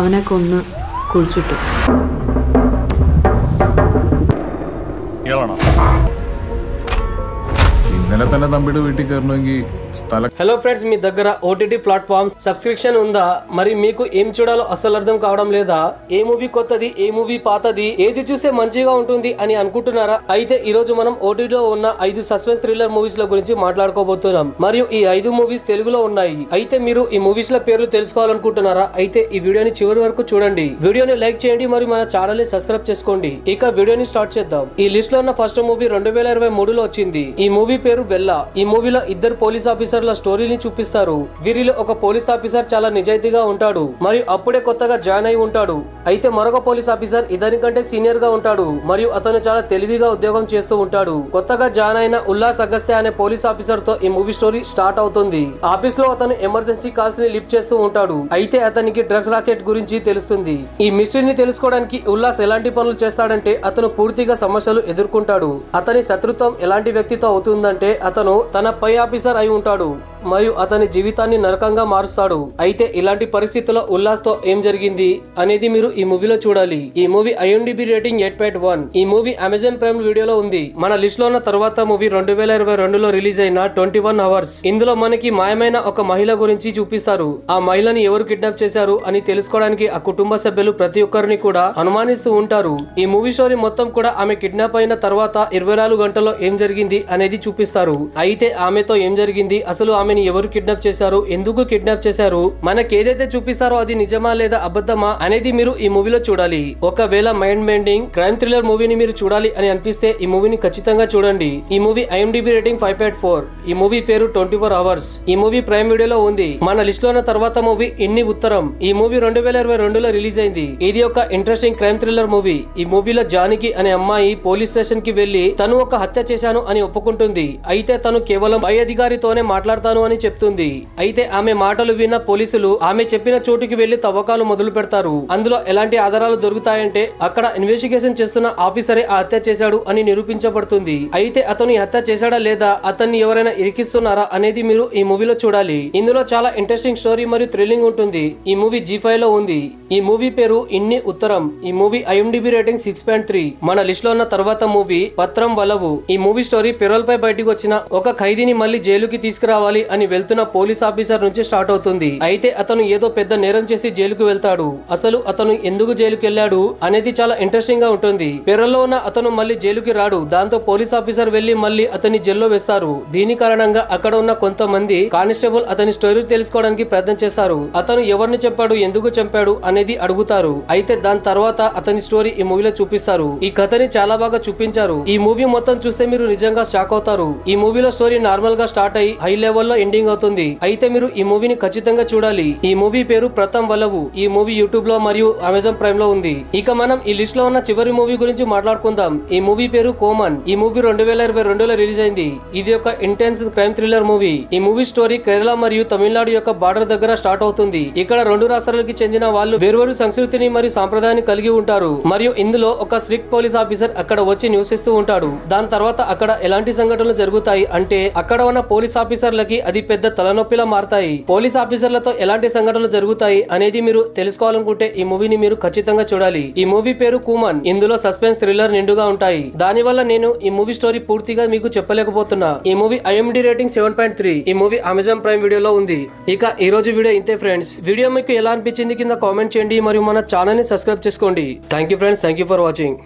അവനെ കൊന്ന് കുഴിച്ചിട്ടു. ഇന്നലെ തന്നെ തമ്പിയുടെ വീട്ടിൽ കയറണമെങ്കിൽ హలో ఫ్రెండ్స్, మీ దగ్గర ఓటీటీ ప్లాట్ఫామ్స్ సబ్స్క్రిప్షన్ ఉందా? మరి మీకు ఏం చూడాలో అసలు అర్థం కావడం లేదా? ఏ మూవీ కొత్తది, ఏ మూవీ పాతది, ఏది చూస్తే మంచిగా ఉంటుంది అని అనుకుంటున్నారా? అయితే ఈ రోజు మనం ఓటీటీలో ఉన్న 5 సస్పెన్స్ థ్రిల్లర్ మూవీస్ ల గురించి మాట్లాడుకోబోతున్నాం. మరియు ఈ 5 మూవీస్ తెలుగులో ఉన్నాయి. అయితే మీరు ఈ మూవీస్ ల పేర్లు తెలుసుకోవాలనుకుంటున్నారా? అయితే ఈ వీడియోని చివరి వరకు చూడండి. వీడియోని లైక్ చేయండి మరియు మన ఛానల్ ని సబ్స్క్రైబ్ చేసుకోండి. ఇక వీడియోని స్టార్ట్ చేద్దాం. ఈ లిస్ట్ లో ఉన్న ఫస్ట్ మూవీ 2023లో వచ్చింది. ఈ మూవీ పేరు వెల్లా. ఈ మూవీలో ఇద్దరు పోలీస్ ఆఫీసర్ల స్టోరీని చూపిస్తారు. వీరిలో ఒక పోలీస్ ఆఫీసర్ చాలా నిజాయితీగా ఉంటాడు మరియు అప్పుడే కొత్తగా జాయిన్ అయి ఉంటాడు. అయితే మరొక పోలీస్ ఆఫీసర్ ఇతనికంటే సీనియర్ గా ఉంటాడు మరియు అతను చాలా తెలివిగా ఉద్యోగం చేస్తూ ఉంటాడు. కొత్తగా జాయిన్ అయిన ఉల్లాస్ అగస్త్య అనే పోలీస్ ఆఫీసర్ తో ఈ మూవీ స్టోరీ స్టార్ట్ అవుతుంది. ఆఫీస్ లో అతను ఎమర్జెన్సీ కాల్స్ ని లిఫ్ట్ చేస్తూ ఉంటాడు. అయితే అతనికి డ్రగ్స్ రాకెట్ గురించి తెలుస్తుంది. ఈ మిస్టరీని తెలుసుకోవడానికి ఉల్లాస్ ఎలాంటి పనులు చేస్తాడంటే అతను పూర్తిగా సమస్యలు ఎదుర్కొంటాడు. అతని శత్రుత్వం ఎలాంటి వ్యక్తితో అవుతుందంటే అతను తన పై ఆఫీసర్ అయి ఉంటాడు మరియు అతని జీవితాన్ని నరకంగా మారుస్తాడు. అయితే ఇలాంటి పరిస్థితుల్లో ఉల్లాస్ తో ఏం జరిగింది అనేది మీరు ఈ మూవీలో చూడాలి. ఈ మూవీ IMDb రేటింగ్ 8.1. ఈ మూవీ అమెజాన్ ప్రైమ్ వీడియోలో ఉంది. మన లిస్ట్ లో ఉన్న తర్వాత మూవీ 2022లో రిలీజ్ అయిన 21 అవర్స్. ఇందులో మనకి మాయమైన ఒక మహిళ గురించి చూపిస్తారు. ఆ మహిళని ఎవరు కిడ్నాప్ చేశారు అని తెలుసుకోవడానికి ఆ కుటుంబ సభ్యులు ప్రతి ఒక్కరిని కూడా అనుమానిస్తూ ఉంటారు. ఈ మూవీ స్టోరీ మొత్తం కూడా ఆమె కిడ్నాప్ అయిన తర్వాత 24 గంటల్లో ఏం జరిగింది అనేది చూపిస్తారు. అయితే ఆమెతో ఏం జరిగింది, అసలు ఆమె ఎవరు కిడ్నాప్ చేశారు, ఎందుకు కిడ్నాప్ చేశారు, మనకి ఏదైతే చూపిస్తారో అది నిజమా లేదా అబద్ధమా అనేది మీరు ఈ మూవీలో చూడాలి. ఒకవేళ మైండ్ బెండింగ్ క్రైమ్ థ్రిల్లర్ మూవీని మీరు చూడాలి అని అనిపిస్తే ఈ మూవీని ఖచ్చితంగా చూడండి. ఈ మూవీ IMDb రేటింగ్ 5.4. ఈ మూవీ పేరు 24 అవర్స్. ఈ మూవీ ప్రైమ్ వీడియోలో ఉంది. మన లిస్ట్ లో ఉన్న తర్వాత మూవీ ఇన్ని ఉత్తరం. ఈ మూవీ 2022లో రిలీజ్ అయింది. ఇది ఒక ఇంట్రెస్టింగ్ క్రైమ్ థ్రిల్లర్ మూవీ. ఈ మూవీలో జానకి అనే అమ్మాయి పోలీస్ స్టేషన్ కి వెళ్లి తను ఒక హత్య చేశాను అని ఒప్పుకుంటుంది. అయితే తను కేవలం పై అధికారితోనే మాట్లాడతాను అని చెప్తుంది. అయితే ఆమె మాటలు విన్న పోలీసులు ఆమె చెప్పిన చోటుకి వెళ్లి తవ్వకాలు మొదలు పెడతారు. అందులో ఎలాంటి ఆధారాలు దొరుకుతాయంటే అక్కడ ఇన్వెస్టిగేషన్ చేస్తున్న ఆఫీసరే ఆ హత్య చేశాడు అని నిరూపించబడుతుంది. అయితే అతను ఈ హత్య చేశాడా లేదా అతన్ని ఎవరైనా ఇరికిస్తున్నారా అనేది మీరు ఈ మూవీలో చూడాలి. ఇందులో చాలా ఇంట్రెస్టింగ్ స్టోరీ మరియు థ్రిల్లింగ్ ఉంటుంది. ఈ మూవీ G5 లో ఉంది. ఈ మూవీ పేరు ఇన్ని ఉత్తరం. ఈ మూవీ IMDb రేటింగ్ 6.3. మన లిస్ట్ లో ఉన్న తర్వాత మూవీ పత్రం వలవు. ఈ మూవీ స్టోరీ పెరోల్ పై బయటకు వచ్చిన ఒక ఖైదీని మళ్ళీ జైలుకి తీసుకురావాలి అని వెళ్తున్న పోలీస్ ఆఫీసర్ నుంచి స్టార్ట్ అవుతుంది. అయితే అతను ఏదో పెద్ద నేరం చేసి జైలుకు వెళ్తాడు. అసలు అతను ఎందుకు జైలుకి వెళ్ళాడు అనేది చాలా ఇంట్రెస్టింగ్ గా ఉంటుంది. పెరోల్లో ఉన్న అతను మళ్ళీ జైలుకి రాడు. దాంతో పోలీస్ ఆఫీసర్ వెళ్లి మళ్ళీ అతన్ని జైల్లో వేస్తారు. దీని కారణంగా అక్కడ ఉన్న కొంతమంది కానిస్టేబుల్ అతని స్టోరీ తెలుసుకోవడానికి ప్రయత్నం చేస్తారు. అతను ఎవరిని చంపాడు, ఎందుకు చంపాడు అనేది అడుగుతారు. అయితే దాని తర్వాత అతని స్టోరీ ఈ మూవీలో చూపిస్తారు. ఈ కథని చాలా బాగా చూపించారు. ఈ మూవీ మొత్తం చూస్తే మీరు నిజంగా షాక్ అవుతారు. ఈ మూవీలో స్టోరీ నార్మల్ గా స్టార్ట్ అయ్యి హై లెవెల్లో ఎండింగ్ అవుతుంది. అయితే మీరు ఈ మూవీని ఖచ్చితంగా చూడాలి. ఈ మూవీ పేరు ప్రతం వలవు. ఈ మూవీ యూట్యూబ్ లో మరియు అమెజాన్ ప్రైమ్ లో ఉంది. ఇక మనం ఈ లిస్ట్ లో ఉన్న చివరి మూవీ గురించి మాట్లాడుకుందాం. ఈ మూవీ పేరు కోమన్. ఈ మూవీ 2022లో రిలీజ్ అయింది. ఇది ఒక ఇంటెన్స్ క్రైమ్ థ్రిల్లర్ మూవీ. ఈ మూవీ స్టోరీ కేరళ మరియు తమిళనాడు యొక్క బార్డర్ దగ్గర స్టార్ట్ అవుతుంది. ఇక్కడ 2 రాష్ట్రాలకి చెందిన వాళ్ళు వేర్వేరు సంస్కృతిని మరియు సాంప్రదాయాన్ని కలిగి ఉంటారు. మరియు ఇందులో ఒక స్ట్రిక్ట్ పోలీస్ ఆఫీసర్ అక్కడ వచ్చి నివసిస్తూ ఉంటాడు. దాని తర్వాత అక్కడ ఎలాంటి సంఘటనలు జరుగుతాయి అంటే అక్కడ ఉన్న పోలీస్ ఆఫీసర్లకి అది పెద్ద తలనొప్పిలా మారతాయి. పోలీస్ ఆఫీసర్లతో ఎలాంటి సంఘటనలు జరుగుతాయి అనేది మీరు తెలుసుకోవాలనుకుంటే ఈ మూవీని మీరు ఖచ్చితంగా చూడాలి. ఈ మూవీ పేరు కుమన్. ఇందులో సస్పెన్స్ థ్రిల్లర్ నిండుగా ఉంటాయి. దాని వల్ల నేను ఈ మూవీ స్టోరీ పూర్తిగా మీకు చెప్పలేకపోతున్నా. ఈ మూవీ IMDb రేటింగ్ 7.3. ఈ మూవీ అమెజాన్ ప్రైమ్ వీడియోలో ఉంది. ఇక ఈ రోజు వీడియో ఇంతే ఫ్రెండ్స్. వీడియో మీకు ఎలా అనిపించింది కింద కామెంట్ చేయండి మరియు మన ఛానల్ ని సబ్స్క్రైబ్ చేసుకోండి. Thank you friends. Thank you for watching.